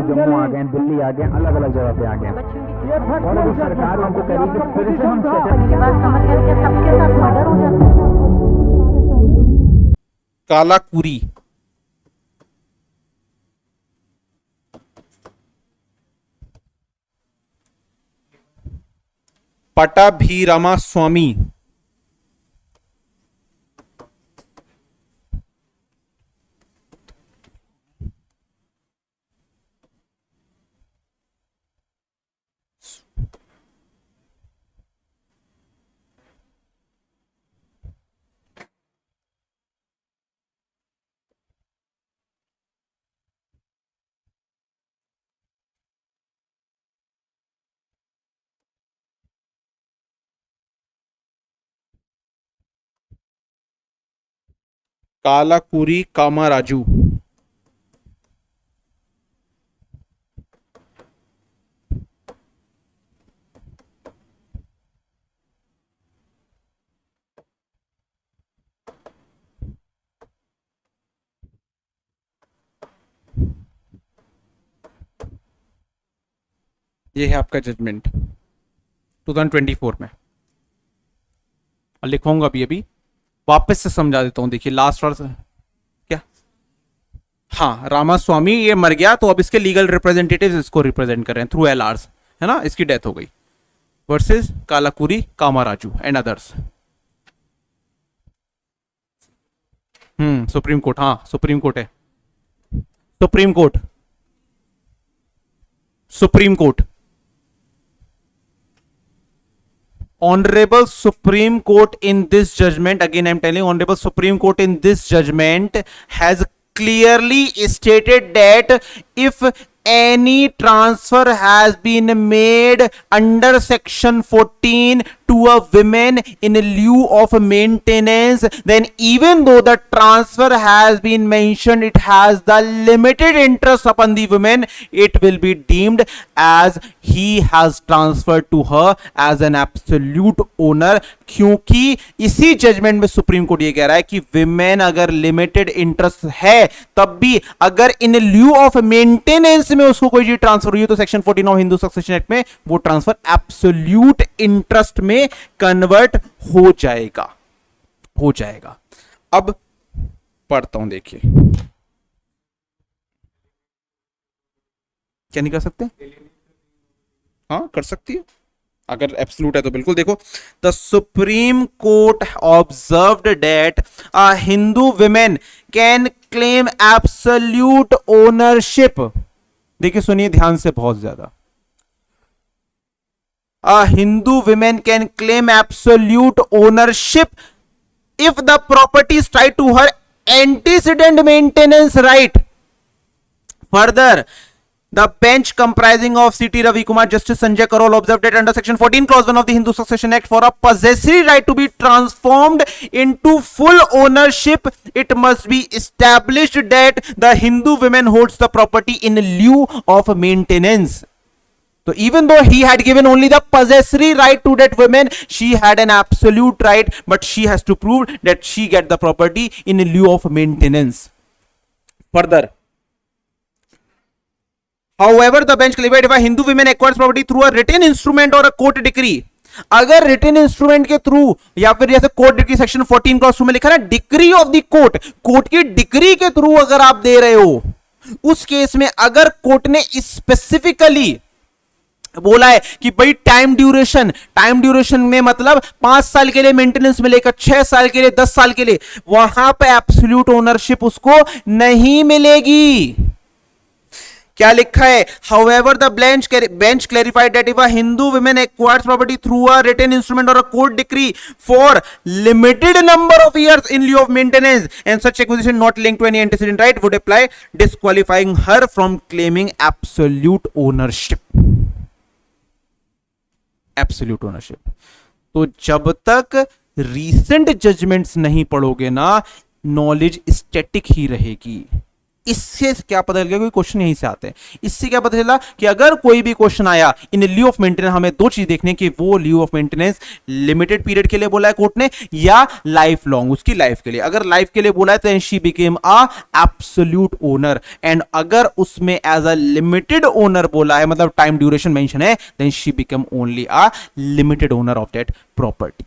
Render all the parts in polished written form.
जम्मू आ गए, दिल्ली आ गए, अलग अलग जगह पे आ गए, और अभी सरकार उनको करी कि फिर से हम मेरी बात समझ गए कि सबके साथ मर्डर हो जाता है। कालाकुरी, पटाभिरामा स्वामी, कालाकुरी कामाराजू, ये है आपका जजमेंट 2024 में। और लिखूंगा अभी अभी वापस से समझा देता हूं। देखिए लास्ट वर्ष क्या, हाँ रामास्वामी ये मर गया, तो अब इसके लीगल रिप्रेजेंटेटिव्स इसको रिप्रेजेंट कर रहे हैं थ्रू एलआरस, है ना, इसकी डेथ हो गई, versus Kalakuri Kamaraju and others. Supreme court, हाँ सुप्रीम कोर्ट है, supreme court, supreme court, Honorable Supreme Court in this judgment, again I am telling, Honorable Supreme Court in this judgment has clearly stated that if any transfer has been made under section 14 to a woman in lieu of maintenance, then even though the transfer has been mentioned, it has the limited interest upon the woman, it will be deemed as he has transferred to her as an absolute owner। क्योंकि इसी judgement में supreme court ये कह रहा है कि women अगर limited interest है, तब भी अगर इन ल्यू ऑफ मेंटेनेंस में उसको कोई चीज ट्रांसफर हुई है, तो section 14 of Hindu succession act में वो ट्रांसफर एब्सोल्यूट इंटरेस्ट में कन्वर्ट हो जाएगा, हो जाएगा। अब पढ़ता हूं, देखिए क्या नहीं कर सकते, हाँ कर सकती है अगर एब्सोल्यूट है तो बिल्कुल। देखो, the supreme court observed that a Hindu women can claim absolute ownership, देखिए सुनिए ध्यान से बहुत ज्यादा, a Hindu woman can claim absolute ownership if the property is tied to her antecedent maintenance right. Further, the bench comprising of C.T. Ravi Kumar, Justice Sanjay Karol observed that under section 14 clause 1 of the Hindu Succession Act, for a possessory right to be transformed into full ownership, it must be established that the Hindu woman holds the property in lieu of maintenance. So even though he had given only the possessory right to that woman, she had an absolute right, but she has to prove that she get the property in lieu of maintenance. Further, however, the bench clarified if a Hindu woman acquires property through a written instrument or a court decree, अगर written instrument के through या फिर जैसे court decree section 14 clause 2 में लिखा ना, decree of the court, court की decree के थ्रू अगर आप दे रहे हो, उस केस में अगर कोर्ट ने स्पेसिफिकली बोला है कि भाई टाइम ड्यूरेशन में मतलब 5 साल के लिए मेंटेनेंस मिलेगा, 6 साल के लिए, 10 साल के लिए, वहां पे एब्सोल्यूट ओनरशिप उसको नहीं मिलेगी। क्या लिखा है? However, the bench clarified that if a Hindu woman acquires property through a written instrument or a court decree for limited number of years in lieu of maintenance, and such acquisition not linked to any antecedent right, would apply, disqualifying her from claiming absolute ownership. Absolute ownership. तो जब तक recent judgements नहीं पढ़ोगे ना, knowledge static ही रहेगी। इससे क्या पता चल गया, कोई क्वेश्चन यहीं से आते हैं, इससे क्या पता चला कि अगर कोई भी क्वेश्चन आया इन लीव ऑफ मेंटेनेंस, हमें दो चीज देखने कि वो leave of maintenance limited period के लिए बोला है कोर्ट ने या लाइफ लॉन्ग, उसकी लाइफ के लिए। अगर लाइफ के लिए बोला है तो she became a absolute owner, and अगर उसमें एज अ लिमिटेड ओनर बोला है, मतलब टाइम ड्यूरेशन मेंशन है, then she become only a limited owner of that property.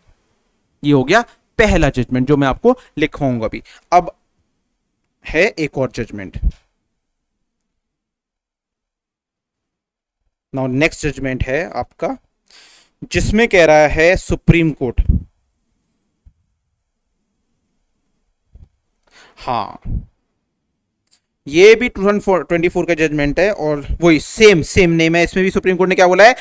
ये हो गया पहला जजमेंट जो मैं आपको लिखवाऊंगा अभी। अब है एक और जजमेंट। नाउ नेक्स्ट जजमेंट है आपका जिसमें कह रहा है सुप्रीम कोर्ट, हाँ ये भी 2024 का जजमेंट है और वही सेम नेम है, इसमें भी सुप्रीम कोर्ट ने क्या बोला है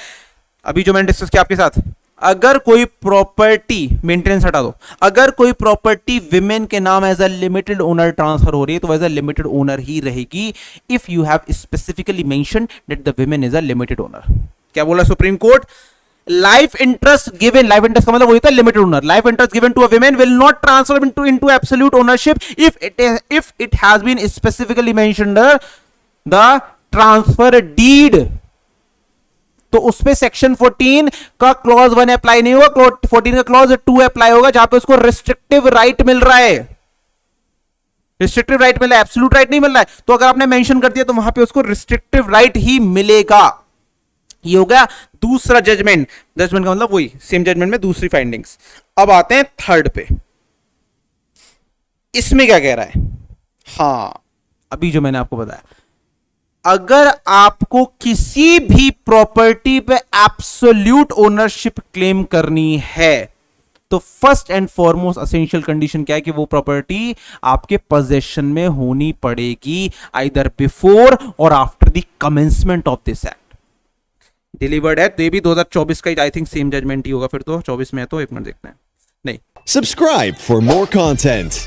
अभी जो मैंने डिस्कस किया आपके साथ, अगर कोई प्रॉपर्टी, मेंटेनेंस हटा दो, अगर कोई प्रॉपर्टी विमेन के नाम as a limited owner transfer हो रही है तो एज अ लिमिटेड ओनर ही रहेगी if you have specifically mention that the women is a limited owner. क्या बोला Supreme Court, life interest given, life interest का मतलब वही था limited owner, life interest given to a women will not transfer into absolute ownership if it has been specifically mentioned the transfer deed. तो उसमें section 14 का clause 1 apply नहीं होगा, 14 का क्लॉज 2 अप्लाई होगा, जहां पे उसको रिस्ट्रिक्टिव राइट मिल रहा है, रिस्ट्रिक्टिव राइट मिल रहा है, एब्सोल्यूट राइट नहीं मिल रहा है। तो अगर आपने मेंशन कर दिया तो वहां पे उसको रिस्ट्रिक्टिव राइट ही मिलेगा। ये हो गया दूसरा जजमेंट, जजमेंट का मतलब वही सेम जजमेंट में दूसरी फाइंडिंग्स। अब आते हैं थर्ड पे, इसमें क्या कह रहा है, हाँ अभी जो मैंने आपको बताया, अगर आपको किसी भी प्रॉपर्टी पे एब्सोल्यूट ओनरशिप क्लेम करनी है तो first and foremost essential condition क्या है कि वो प्रॉपर्टी आपके पोजेशन में होनी पड़ेगी आइदर बिफोर और after the commencement of this act. Delivered है तो ये भी 2024 का आई थिंक सेम जजमेंट ही होगा, फिर तो 24 में है तो एक मिनट देखते हैं, नहीं। Subscribe for more content.